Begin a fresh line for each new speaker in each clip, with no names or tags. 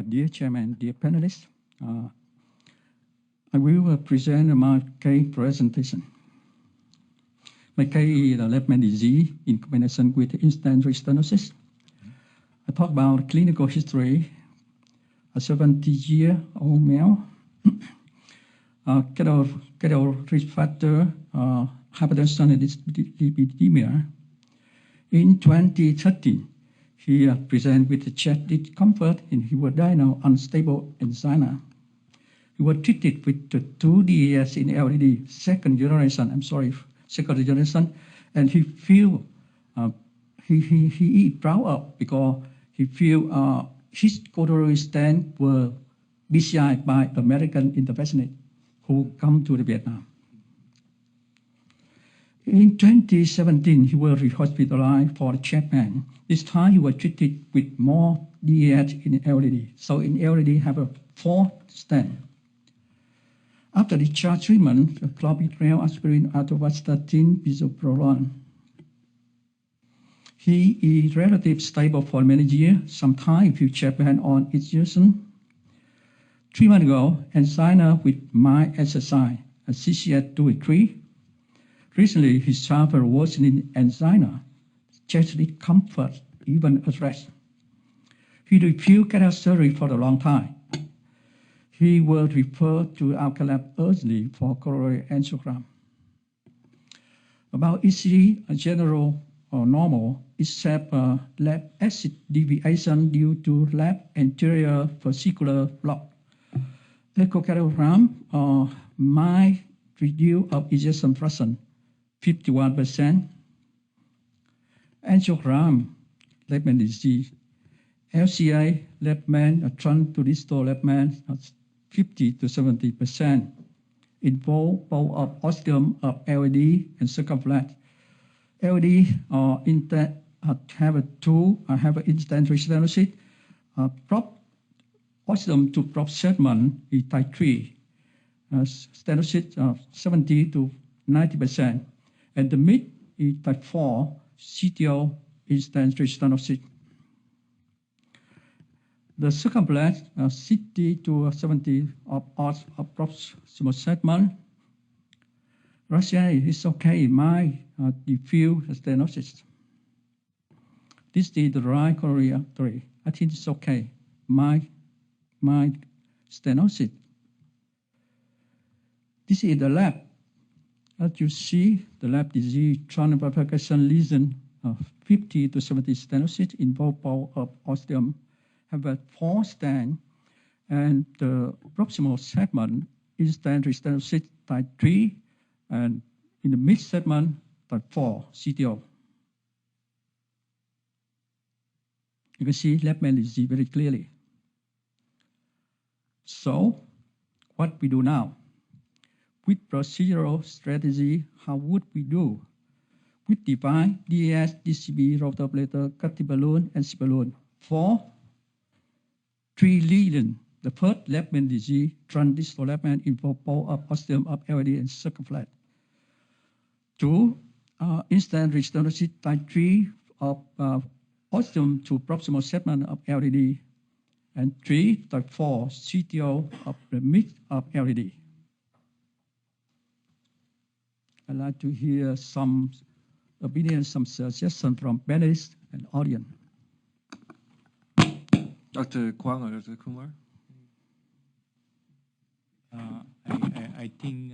Dear Chairman, dear panelists, I will present my case presentation. My case is the left-man disease in combination with instant restenosis. I talk about clinical history. A 70-year-old male, cattle risk factor, hypertension and dyslipidemia. In 2013, he presented with chest discomfort and he was diagnosed unstable angina. He was treated with the 2 DES in LDD, second generation, and he feel he proud of because he feel his coronary stent were PCI by American interventionists who come to Vietnam. In 2017, he was hospitalized for chest pain. This time, he was treated with more DES in LDD. So in LDD, have a 4 stent. After discharge treatment, clopidogrel, aspirin, atorvastatin, bisoprolol. He is relatively stable for many years. Sometimes he chest pain on infusion. 3 months ago, angina with mild exercise, a CCS 2 and 3. Recently, he suffered worsening angina, chest discomfort, even arrest. He refused cataract surgery for a long time. He was referred to our lab urgently for coronary angiogram. About ECG, a general or normal, except left axis deviation due to left anterior fascicular block. Echocardiogram mild reduce of ejection fraction, 51%. Angiogram, left man disease. LCA, left man, trunk to distal left man, 50 to 70%. Involve both of ostium of LAD and circumflex. LAD have an instant restenosis. Prop ostium to prop segment is type 3. Stenosis 70 to 90%. And the mid is type 4, CTO instant restenosis. The circumflex 60 to 70 of proximal segment. Russia is okay, my diffuse stenosis. This is the right coronary artery. I think it's okay. My stenosis. This is the lab. As you see, the lab disease transpercussion lesion of 50 to 70 stenosis involve both of ostium, have a 4 stent, and the proximal segment instant restenosis type 3, and in the mid segment type 4 CTO. You can see left man disease very clearly. So, what we do now? With procedural strategy, how would we do? We define DES, DCB, rotor ablator, cutting balloon, and C balloon for 3 lesions. The first left man disease, transdistal left man involve both of ostium of LAD and circumflex. 2, instant restenosis type 3 of ostium to proximal segment of LAD. And 3, type 4, CTO of the mid of LAD. I'd like to hear some opinions, some suggestions from panelists and audience.
Dr. Quang or Dr. Kumar?
I think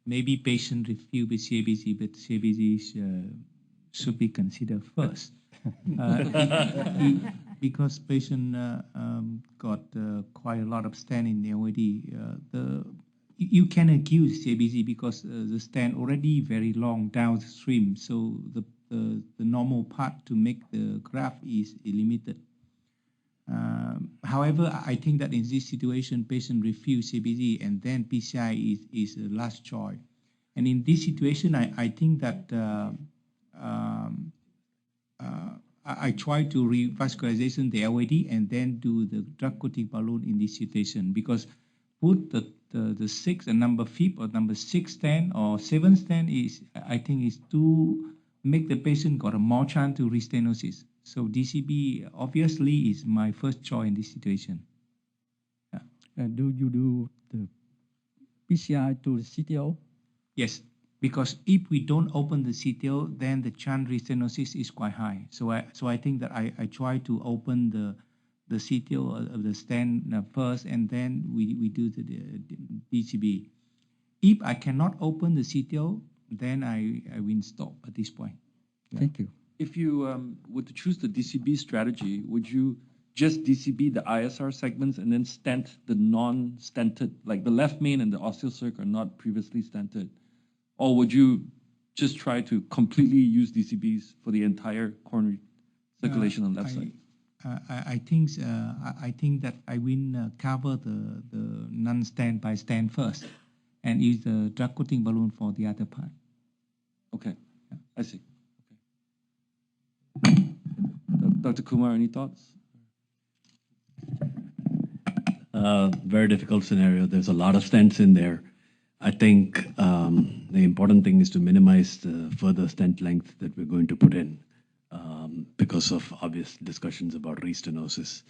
maybe patient review with CABG, but CABG should be considered first. Because patient got quite a lot of stent in the OAD. You can accuse CABG because the stent already very long downstream, so the normal path to make the graft is limited. However, I think that in this situation, patient refuse CABG and then PCI is the last choice. And in this situation, I think that I try to revascularization the LAD and then do the drug-coating balloon in this situation, because put the 6th and number 5th or number 6 stent or 7 stent is, I think, is to make the patient got a more chance to restenosis. So DCB obviously is my first choice in this situation.
And do you do the PCI to the CTO?
Yes, because if we don't open the CTO, then the chance restenosis is quite high. So I think that I try to open the CTO of the stand first, and then we do the DCB. If I cannot open the CTO, then I will stop at this point.
Thank you.
If you were to choose the DCB strategy, would you just DCB the ISR segments and then stent the non-stented, like the left main and the osteocirc are not previously stented? Or would you just try to completely use DCBs for the entire coronary circulation on the left side?
I think that I will cover the non-stent by stent first, and use the drug coating balloon for the other part.
Okay, I see. Okay. Dr. Kumar, any thoughts?
Very difficult scenario. There's a lot of stents in there. I think the important thing is to minimize the further stent length that we're going to put in because of obvious discussions about restenosis.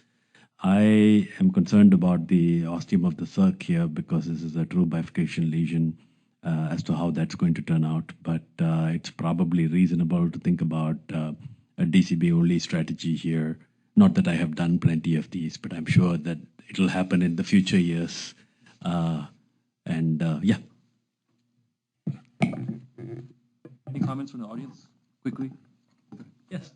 I am concerned about the ostium of the circ here because this is a true bifurcation lesion as to how that's going to turn out. But it's probably reasonable to think about a DCB-only strategy here. Not that I have done plenty of these, but I'm sure that it'll happen in the future years. Yeah.
Any comments from the audience, quickly?
Yes.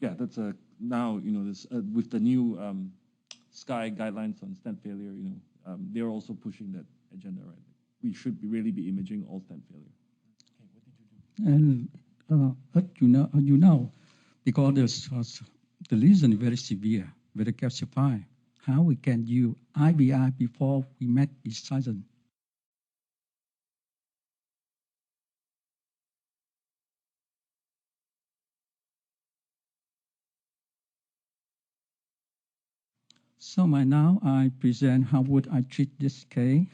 Yeah, that's now, this with the new SCAI guidelines on stent failure, they're also pushing that agenda, right? We should really be imaging all stent failure.
And as you know, because the lesion is very severe, very calcified, how we can use IVI before we make incision? So now I present how would I treat this case.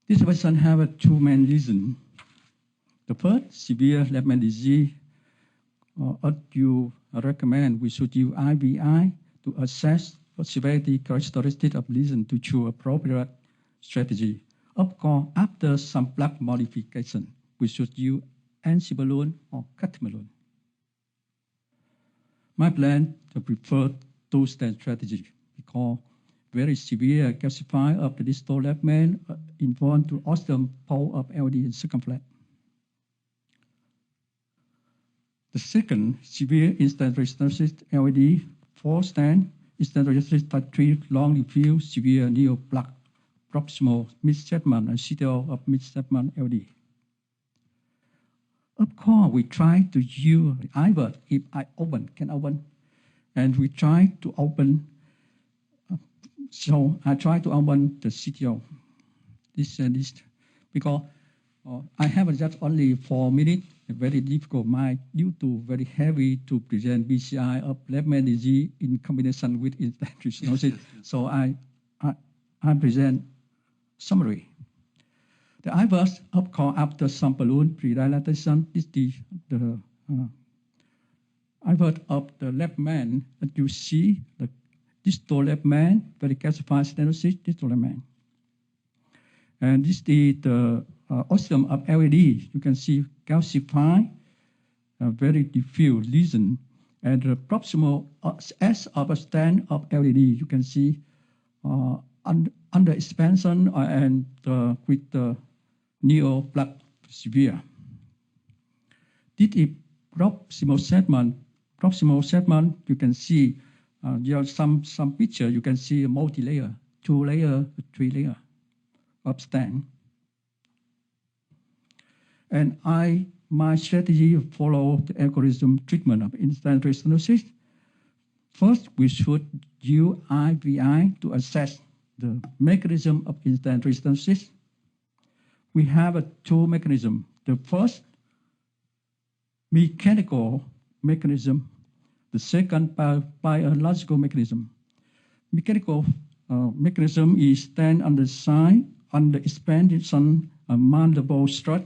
This patient have two main reasons. The first, severe left main disease. As you recommend, we should use IVI to assess the severity characteristic of lesion to choose appropriate strategy. Of course, after some plug modification, we should use NC balloon or cut balloon. My plan to prefer two-stent strategy because very severe calcified of the distal left main involved to ostium pole of LD in circumflex. The second, severe instant restenosis LD, 4 stent, instant restenosis type 3, long diffuse, severe neoplaque, proximal mid-segment and CTO of mid-segment LD. Of course, we try to use either if I can open, and we try to open. So I try to open the CTO. This because I have just only 4 minutes. Very difficult. Due to very heavy to present PCI of left main disease in combination with instant restenosis. So I present summary. The IVERS, of course, after some balloon pre-dilatation, is the IVERS of the left main that you see, the distal left main, very calcified stenosis, distal left main. And this is the ostium of LAD. You can see calcified, very diffuse lesion. And the proximal S of a stand of LAD, you can see under expansion and with the neoplaque severe. This is proximal segment. Proximal segment, you can see there are some picture. You can see a multi-layer, 2-layer, 3-layer of stand. And my strategy follow the algorithm treatment of instant restenosis. First, we should use IVI to assess the mechanism of instant restenosis. We have two mechanisms. The first, mechanical mechanism, the second biological mechanism. Mechanical mechanism is stand on the side under expansion mandible strut.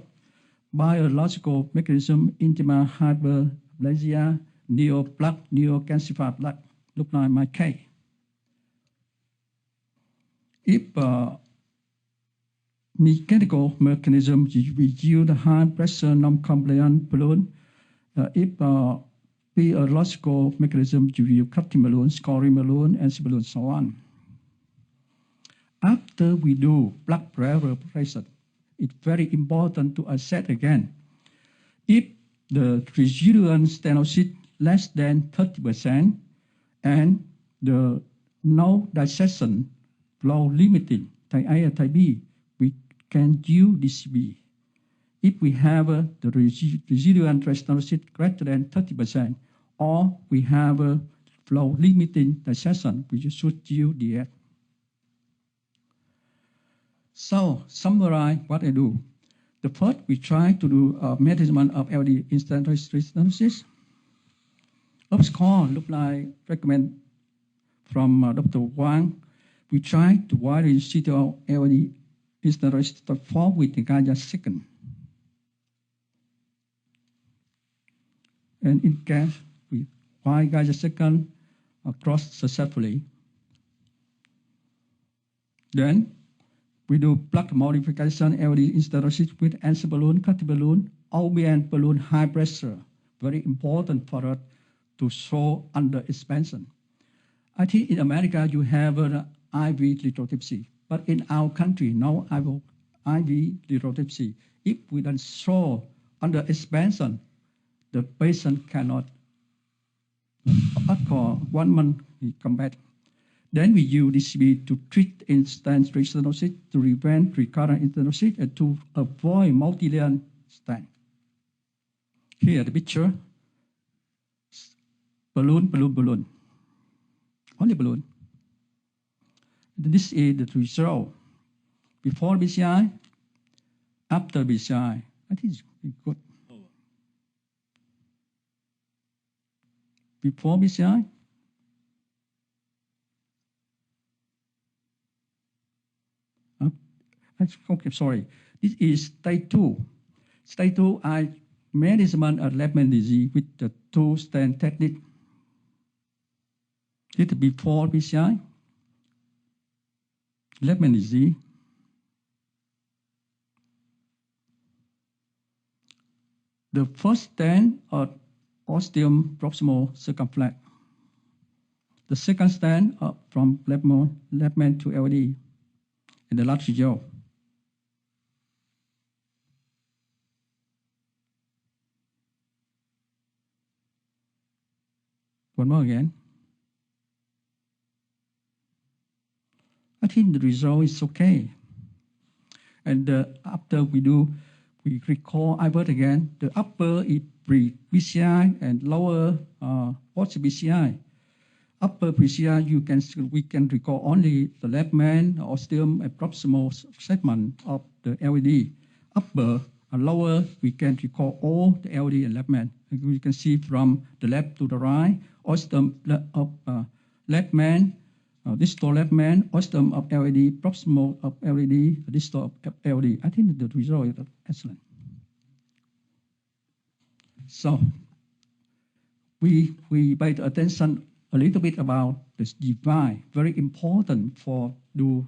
Biological mechanism, intima hyperplasia, neoplaque, neocalcified plaque, look like my case. If mechanical mechanism, we use the high pressure non-compliant balloon. If biological mechanism, you use cutting balloon, scoring balloon, and balloon, so on. After we do blood pressure, it's very important to assess again. If the residual stenosis less than 30% and the no dissection flow limiting type A or type B, we can use DCB. If we have the residual stenosis greater than 30% or we have a flow limiting dissection, we should use DF. So, summarize what I do. The first, we try to do a measurement of LD instantaneous stenosis. Of course, look like recommend from Dr. Wang. We try to widen the residual LD instantaneous 4 with the Gaia second. And in case we widen Gaia second across successfully, then we do plug modification LD installations with answer balloon, cutting balloon, OBN balloon high pressure. Very important for us to show under expansion. I think in America you have an IV lithotripsy, but in our country, no IV lithotripsy. If we don't show under expansion, the patient cannot, after 1 month, he come back. Then we use DCB to treat instant stenosis, to prevent recurrent stenosis, and to avoid multi-layer stent. Here the picture, balloon, balloon, balloon, only balloon. This is the result. Before PCI, after PCI. I think it's good. Before PCI, okay, sorry. This is stage 2. Stage 2, I management of Lehman disease with the 2-stent technique. This is before PCI. Lehman disease. The first stent of ostium proximal circumflex. The second stent from Lehman to LD. And the last result. One more again. I think the result is okay. And after we recall IVERT again. The upper is pre-PCI and lower post-PCI. Upper PCI, we can recall only the left main, ostium, and proximal segment of the LAD. Upper and lower, we can recall all the LAD and left main. We can see from the left to the right, ostium of left main, distal left main, ostium of LAD, proximal of LAD, distal of LAD. I think the result is excellent. So we paid attention a little bit about this device, very important for do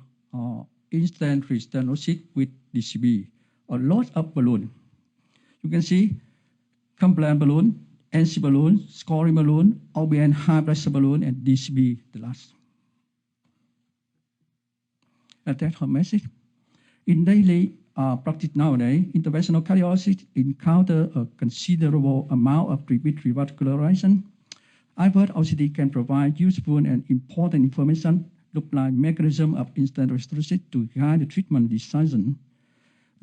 instant restenosis with DCB. A lot of balloon. You can see compliant balloon, NC balloon, scoring balloon, OBN high pressure balloon, and DCB the last. And that's her message. In daily practice nowadays, interventional cardiologists encounter a considerable amount of repeat revascularization. IVERT OCT can provide useful and important information, look like mechanism of instant restenosis to guide the treatment decision.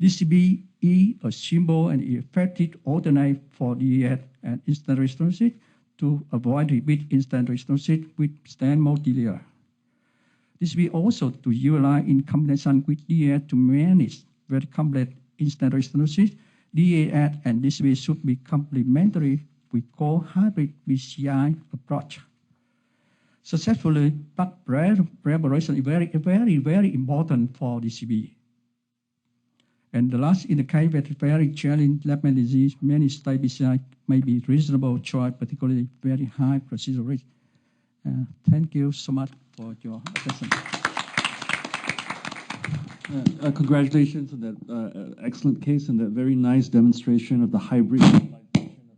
DCB is a simple and effective alternate for DES and instant restenosis to avoid repeat instant restenosis with stent multilayer. DCB also to utilize in combination with DES to manage very complex instant restenosis. DAS and DCB should be complementary. We call hybrid PCI approach. Successfully, but preparation is very important for DCB. And the last, in the case of very challenging lab disease, many state PCI may be reasonable choice, particularly very high procedure risk. Thank you so much for your attention.
Congratulations on that excellent case and that very nice demonstration of the hybrid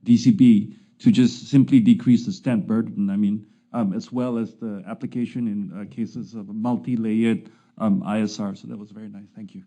DCB to just simply decrease the stent burden. I mean, as well as the application in cases of a multi-layered ISR. So that was very nice. Thank you.